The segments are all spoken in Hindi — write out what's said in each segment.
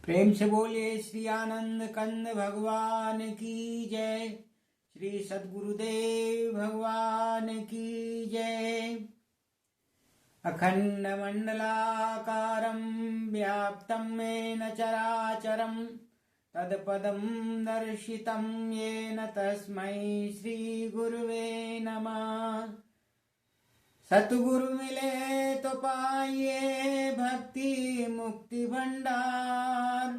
प्रेम से बोलिए श्री आनंद कंद भगवान की जय। श्री सद्गुरुदेव भगवान की जय। अखंड मंडलाकारं व्याप्तं येन चराचरं तत्पदं दर्शितं येन तस्मै श्री गुरुवे नमः। सतगुरु मिले तो पाइए भक्ति मुक्ति भंडार,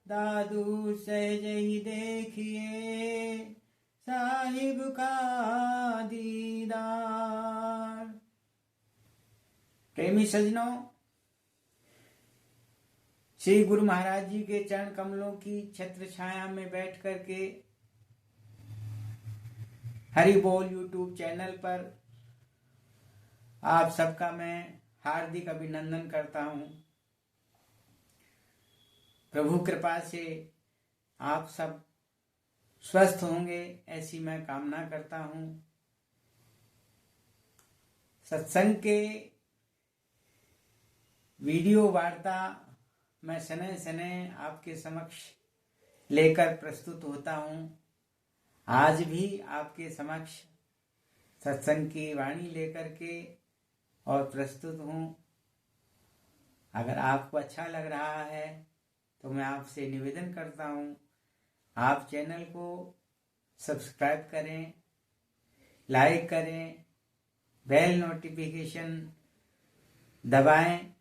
दादू सहज ही देखिए साहिब का दीदार। प्रेमी सजनों, श्री गुरु महाराज जी के चरण कमलों की छत्र छाया में बैठ करके हरि बोल यूट्यूब चैनल पर आप सबका मैं हार्दिक अभिनंदन करता हूं। प्रभु कृपा से आप सब स्वस्थ होंगे ऐसी मैं कामना करता हूं। सत्संग के वीडियो वार्ता मैं सने सने आपके समक्ष लेकर प्रस्तुत होता हूं। आज भी आपके समक्ष सत्संग की वाणी लेकर के और प्रस्तुत हूं। अगर आपको अच्छा लग रहा है तो मैं आपसे निवेदन करता हूं, आप चैनल को सब्सक्राइब करें, लाइक करें, बेल नोटिफिकेशन दबाएं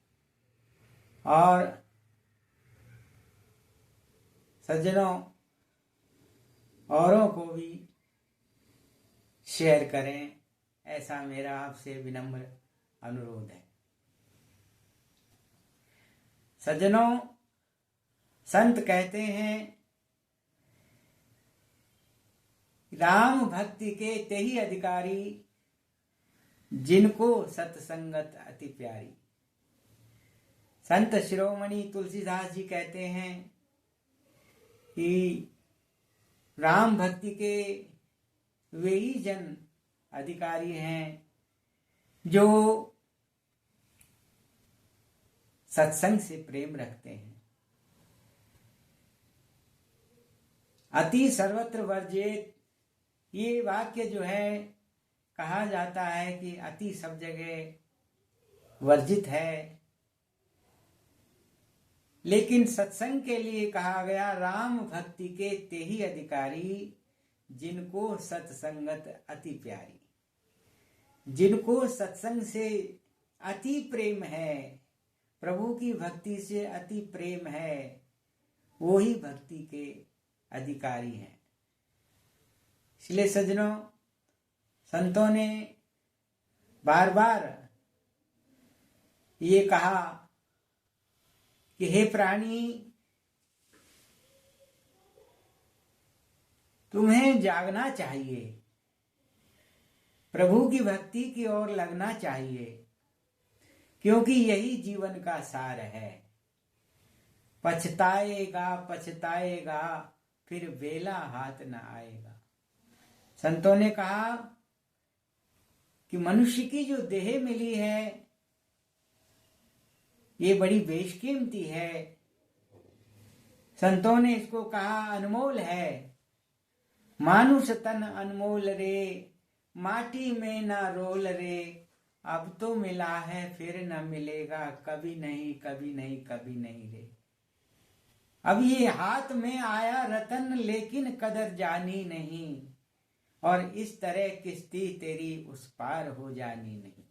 और सज्जनों औरों को भी शेयर करें, ऐसा मेरा आपसे विनम्र अनुरोध है। सज्जनों, संत कहते हैं राम भक्ति के तेहि अधिकारी, जिनको सत्संगत अति प्यारी। संत शिरोमणि तुलसीदास जी कहते हैं कि राम भक्ति के वे ही जन अधिकारी हैं जो सत्संग से प्रेम रखते हैं। अति सर्वत्र वर्जित, ये वाक्य जो है कहा जाता है कि अति सब जगह वर्जित है, लेकिन सत्संग के लिए कहा गया राम भक्ति के तेहि अधिकारी, जिनको सत्संगत अति प्यारी। जिनको सत्संग से अति प्रेम है, प्रभु की भक्ति से अति प्रेम है, वो ही भक्ति के अधिकारी हैं। इसलिए सज्जनों, संतों ने बार बार ये कहा कि हे प्राणी, तुम्हें जागना चाहिए, प्रभु की भक्ति की ओर लगना चाहिए, क्योंकि यही जीवन का सार है। पछताएगा पछताएगा फिर बेला हाथ न आएगा। संतों ने कहा कि मनुष्य की जो देह मिली है ये बड़ी बेशकीमती है। संतों ने इसको कहा अनमोल है। मानुष तन अनमोल रे, माटी में ना रोल रे, अब तो मिला है फिर न मिलेगा, कभी नहीं कभी नहीं कभी नहीं रे। अब ये हाथ में आया रतन, लेकिन कदर जानी नहीं, और इस तरह किस्ती तेरी उस पार हो जानी नहीं।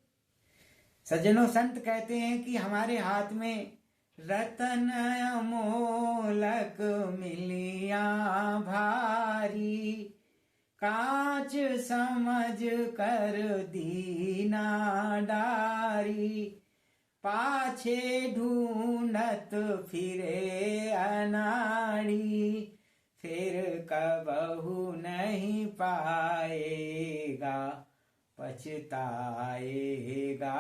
सज्जनों, संत कहते हैं कि हमारे हाथ में रतन अमोलक मिलिया भारी, कांच समझ कर दीना डारी, पाछे ढूंढत फिरे अनाड़ी, फिर कबहू नहीं पाएगा, पछताएगा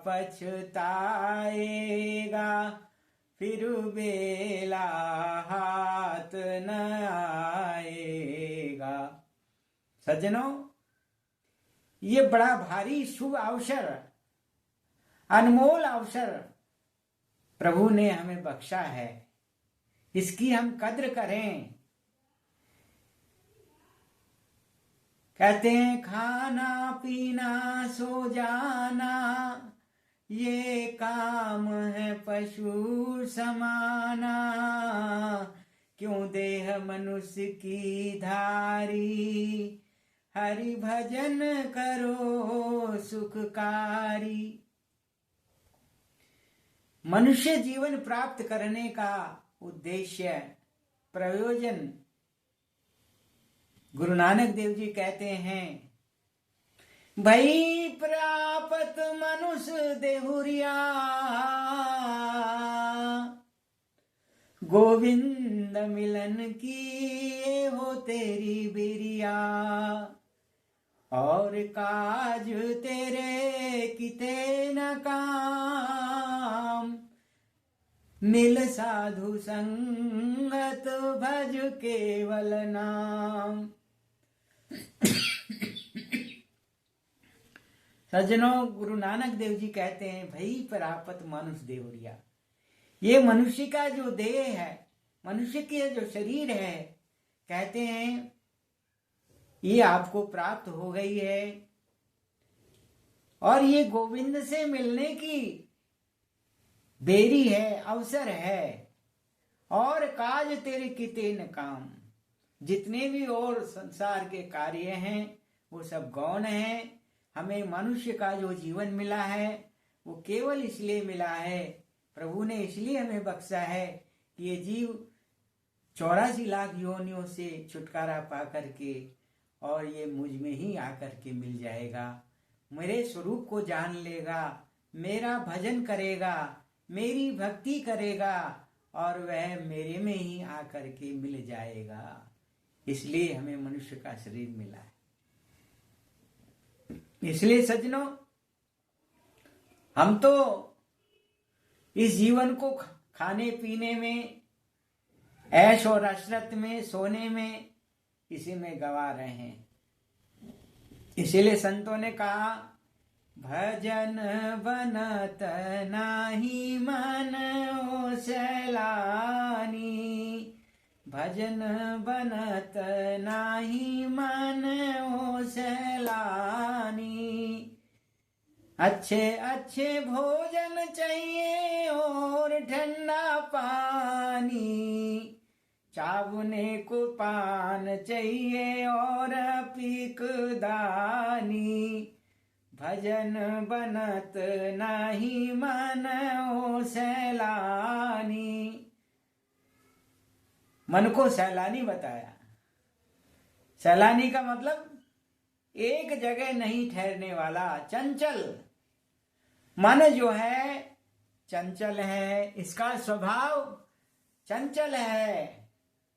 पछताएगा, फिर बेला हाथ न आएगा। सज्जनों, ये बड़ा भारी शुभ अवसर, अनमोल अवसर प्रभु ने हमें बख्शा है इसकी हम कद्र करें। कहते हैं खाना पीना सो जाना ये काम है पशु समाना, क्यों देह मनुष्य की धारी, हरि भजन करो सुखकारी। मनुष्य जीवन प्राप्त करने का उद्देश्य, प्रयोजन गुरु नानक देव जी कहते हैं, भई प्रापत मनुष्य देहुरिया, गोविंद मिलन की ये हो तेरी बिरिया, और काज तेरे किते न काम, मिल साधु संगत भज केवल नाम। सज्जनों, गुरु नानक देव जी कहते हैं, भई प्रापत मनुष्य देवरिया, ये मनुष्य का जो देह है, मनुष्य की जो शरीर है, कहते हैं ये आपको प्राप्त हो गई है, और ये गोविंद से मिलने की देरी है, अवसर है, और काज तेरे किते न काम, जितने भी और संसार के कार्य हैं वो सब गौण हैं। हमें मनुष्य का जो जीवन मिला है वो केवल इसलिए मिला है, प्रभु ने इसलिए हमें बख्शा है कि ये जीव 84 लाख योनियों से छुटकारा पा करके और ये मुझ में ही आकर के मिल जाएगा, मेरे स्वरूप को जान लेगा, मेरा भजन करेगा, मेरी भक्ति करेगा, और वह मेरे में ही आकर के मिल जाएगा। इसलिए हमें मनुष्य का शरीर मिला है। इसलिए सज्जनों, हम तो इस जीवन को खाने पीने में, ऐश और अशरत में, सोने में, इसी में गवा रहे हैं। इसीलिए संतों ने कहा, भजन बनत नाही मन ओ सैलानी, भजन बनत नाही मन ओ सैलानी, अच्छे अच्छे भोजन चाहिए और ठंडा पानी, चावने को पान चाहिए और पीकदानी, भजन बनत नाही मन ओ सैलानी। मन को सैलानी बताया। सैलानी का मतलब एक जगह नहीं ठहरने वाला, चंचल। मन जो है चंचल है, इसका स्वभाव चंचल है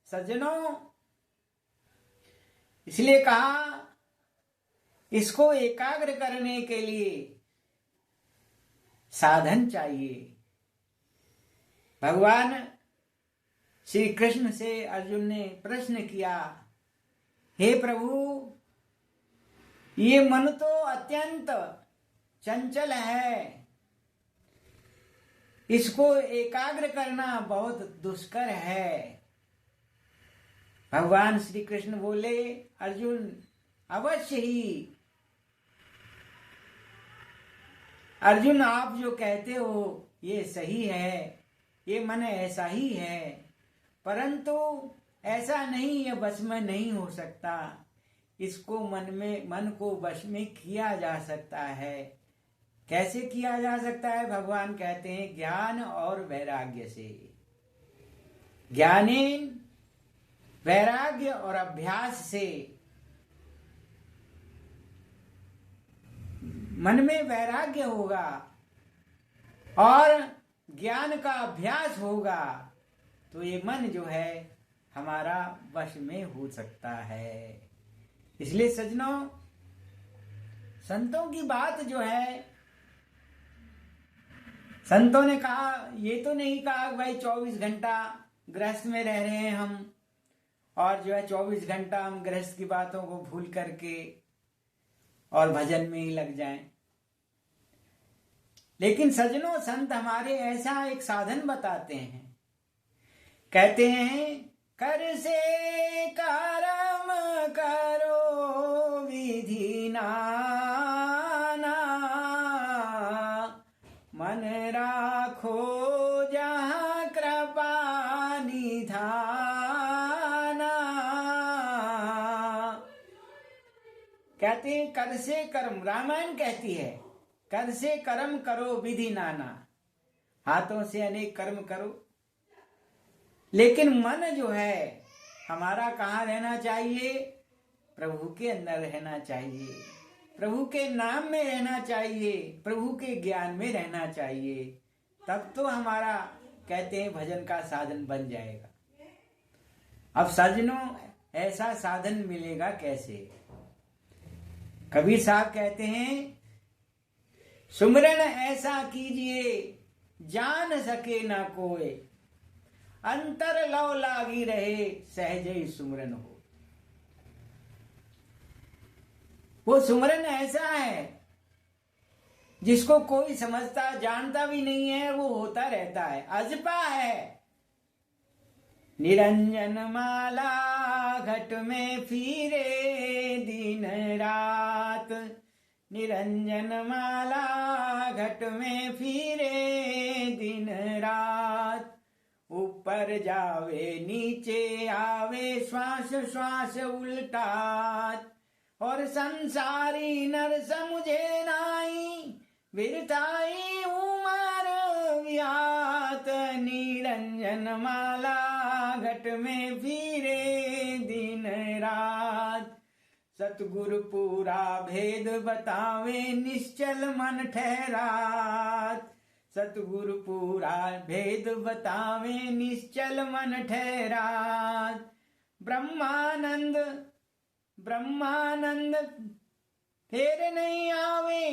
सज्जनों। इसलिए कहा, इसको एकाग्र करने के लिए साधन चाहिए। भगवान श्री कृष्ण से अर्जुन ने प्रश्न किया, हे प्रभु, ये मन तो अत्यंत चंचल है, इसको एकाग्र करना बहुत दुष्कर है। भगवान श्री कृष्ण बोले, अर्जुन अवश्य ही, अर्जुन आप जो कहते हो ये सही है, ये मन ऐसा ही है, परंतु ऐसा नहीं, ये वश में नहीं हो सकता। इसको मन को वश में किया जा सकता है। कैसे किया जा सकता है? भगवान कहते हैं, ज्ञान और वैराग्य से। ज्ञानेन, वैराग्य और अभ्यास से। मन में वैराग्य होगा और ज्ञान का अभ्यास होगा तो ये मन जो है हमारा वश में हो सकता है। इसलिए सज्जनों, संतों की बात जो है, संतों ने कहा, ये तो नहीं कहा कि भाई 24 घंटा गृहस्थ में रह रहे हैं हम, और जो है 24 घंटा हम गृहस्थ की बातों को भूल करके और भजन में ही लग जाएं। लेकिन सज्जनों, संत हमारे ऐसा एक साधन बताते हैं, कहते हैं कर से कर्म करो विधि नाना, मन राखो जहाँ कृपा निधाना। कहते हैं कर से कर्म, रामायण कहती है कर से कर्म करो विधि नाना, हाथों से अनेक कर्म करो, लेकिन मन जो है हमारा कहाँ रहना चाहिए? प्रभु के अंदर रहना चाहिए, प्रभु के नाम में रहना चाहिए, प्रभु के ज्ञान में रहना चाहिए, तब तो हमारा कहते हैं भजन का साधन बन जाएगा। अब सज्जनों ऐसा साधन मिलेगा कैसे? कबीर साहब कहते हैं सुमरन ऐसा कीजिए जान सके ना कोई, अंतर लव लागी रहे सहज ही सुमरन हो। वो सुमरन ऐसा है जिसको कोई समझता जानता भी नहीं है, वो होता रहता है, अजपा है। निरंजन माला घट में फिरे दिन रात, निरंजन माला घट में फिरे दिन रात, ऊपर जावे नीचे आवे श्वास श्वास उल्टात, और संसारी नर समझे नाई बिरताई उमर व्यात। निरंजन माला घट में फिरे दिन रात, सतगुरु पूरा भेद बतावे निश्चल मन ठहरात, सतगुरु पूरा भेद बतावे निश्चल मन ठहरात। ब्रह्मानंद ब्रह्मानंद फेर नहीं आवे,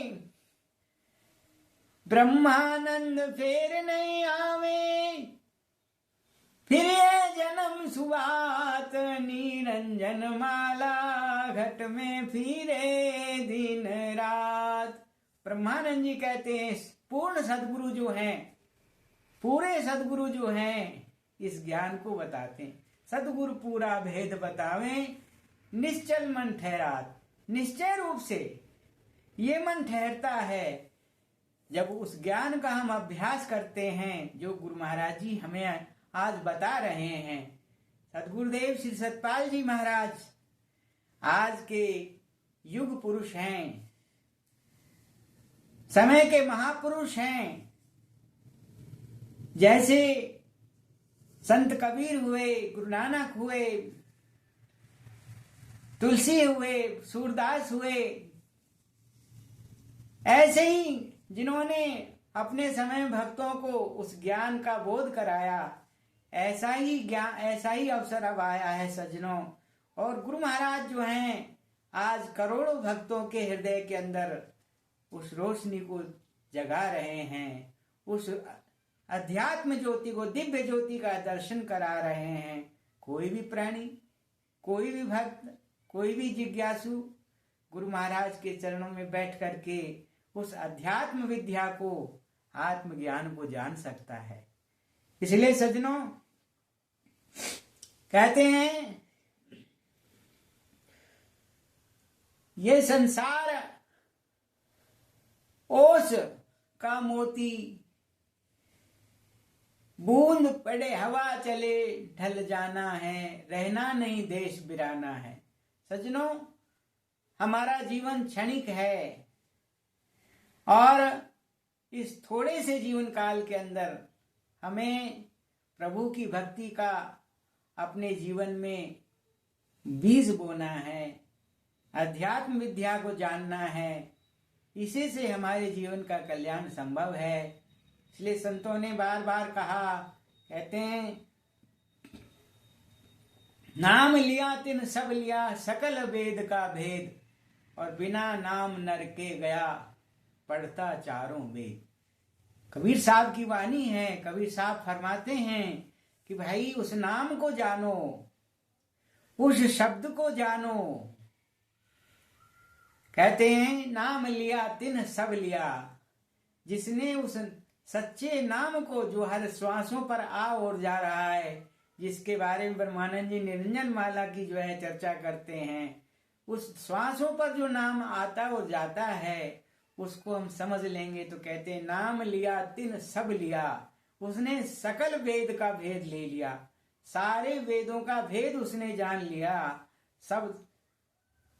ब्रह्मानंद फेर नहीं आवे, फिर ये जन्म सुबात। निरंजन माला घट में फिरे दिन रात। ब्रह्मानंद जी कहते हैं पूर्ण सदगुरु जो हैं, पूरे सदगुरु जो हैं, इस ज्ञान को बताते हैं। सदगुरु पूरा भेद बतावे निश्चल मन ठहरात, निश्चय रूप से ये मन ठहरता है जब उस ज्ञान का हम अभ्यास करते हैं जो गुरु महाराज जी हमें आज बता रहे हैं। सदगुरुदेव श्री सतपाल जी महाराज आज के युग पुरुष हैं, समय के महापुरुष हैं। जैसे संत कबीर हुए, गुरु नानक हुए, तुलसी हुए, सूरदास हुए, ऐसे ही जिन्होंने अपने समय भक्तों को उस ज्ञान का बोध कराया, ऐसा ही ज्ञान, ऐसा ही अवसर अब आया है सज्जनों। और गुरु महाराज जो हैं आज करोड़ों भक्तों के हृदय के अंदर उस रोशनी को जगा रहे हैं, उस अध्यात्म ज्योति को, दिव्य ज्योति का दर्शन करा रहे हैं। कोई भी प्राणी, कोई भी भक्त, कोई भी जिज्ञासु गुरु महाराज के चरणों में बैठ करके उस अध्यात्म विद्या को, आत्मज्ञान को जान सकता है। इसलिए सज्जनों कहते हैं ये संसार ओस का मोती, बूंद पड़े हवा चले ढल जाना है, रहना नहीं देश बिराना है। सज्जनों हमारा जीवन क्षणिक है और इस थोड़े से जीवन काल के अंदर हमें प्रभु की भक्ति का अपने जीवन में बीज बोना है, अध्यात्म विद्या को जानना है। इसी से हमारे जीवन का कल्याण संभव है। इसलिए संतों ने बार बार कहा, कहते हैं नाम लिया तिन सब लिया सकल वेद का भेद, और बिना नाम नर के गया पढ़ता चारों वेद। कबीर साहब की वाणी है। कबीर साहब फरमाते हैं कि भाई उस नाम को जानो, उस शब्द को जानो। कहते हैं नाम लिया तिन सब लिया, जिसने उस सच्चे नाम को जो हर श्वासों पर आ और जा रहा है, जिसके बारे में ब्रह्मानंद जी निरंजन माला की जो है चर्चा करते हैं, उस श्वासों पर जो नाम आता और जाता है उसको हम समझ लेंगे तो कहते हैं नाम लिया तिन सब लिया, उसने सकल वेद का भेद ले लिया, सारे वेदों का भेद उसने जान लिया। सब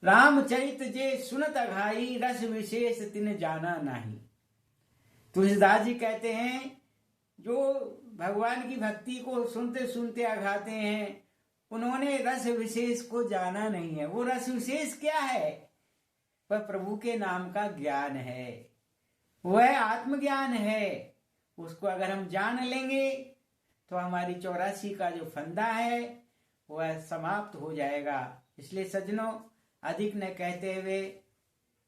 रामचरित जे सुनत अघाई, रस विशेष तिन जाना नहीं। तुलसीदास जी कहते हैं जो भगवान की भक्ति को सुनते सुनते अघाते हैं उन्होंने रस विशेष को जाना नहीं है। वो रस विशेष क्या है? वह प्रभु के नाम का ज्ञान है, वह आत्मज्ञान है। उसको अगर हम जान लेंगे तो हमारी 84 का जो फंदा है वह समाप्त हो जाएगा। इसलिए सज्जनों, अधिक न कहते हुए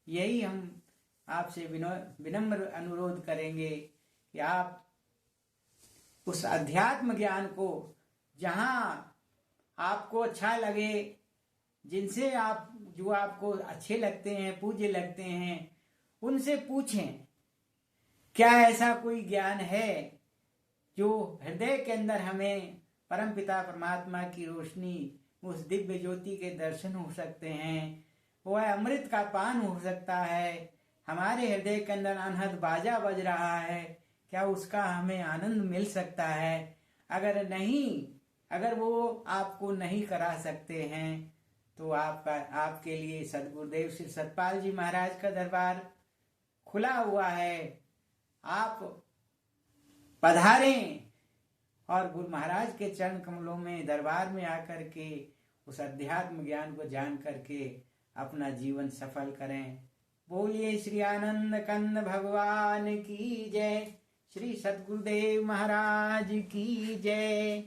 यही हम आपसे विनम्र अनुरोध करेंगे कि आप उस अध्यात्म ज्ञान को जहां आपको अच्छा लगे, जिनसे आप जो आपको अच्छे लगते हैं, पूज्य लगते हैं, उनसे पूछें क्या ऐसा कोई ज्ञान है जो हृदय के अंदर हमें परमपिता परमात्मा की रोशनी, उस दिव्य ज्योति के दर्शन हो सकते हैं, वह अमृत का पान हो सकता है, हमारे हृदय के अंदर अनहद बाजा बज रहा है, क्या उसका हमें आनंद मिल सकता है? अगर नहीं, अगर वो आपको नहीं करा सकते हैं तो आपके लिए सदगुरुदेव श्री सतपाल जी महाराज का दरबार खुला हुआ है। आप पधारें और गुरु महाराज के चरण कमलों में दरबार में आकर के उस अध्यात्म ज्ञान को जान करके अपना जीवन सफल करें। बोलिए श्री आनंद कंद भगवान की जय, श्री सतगुरुदेव महाराज की जय।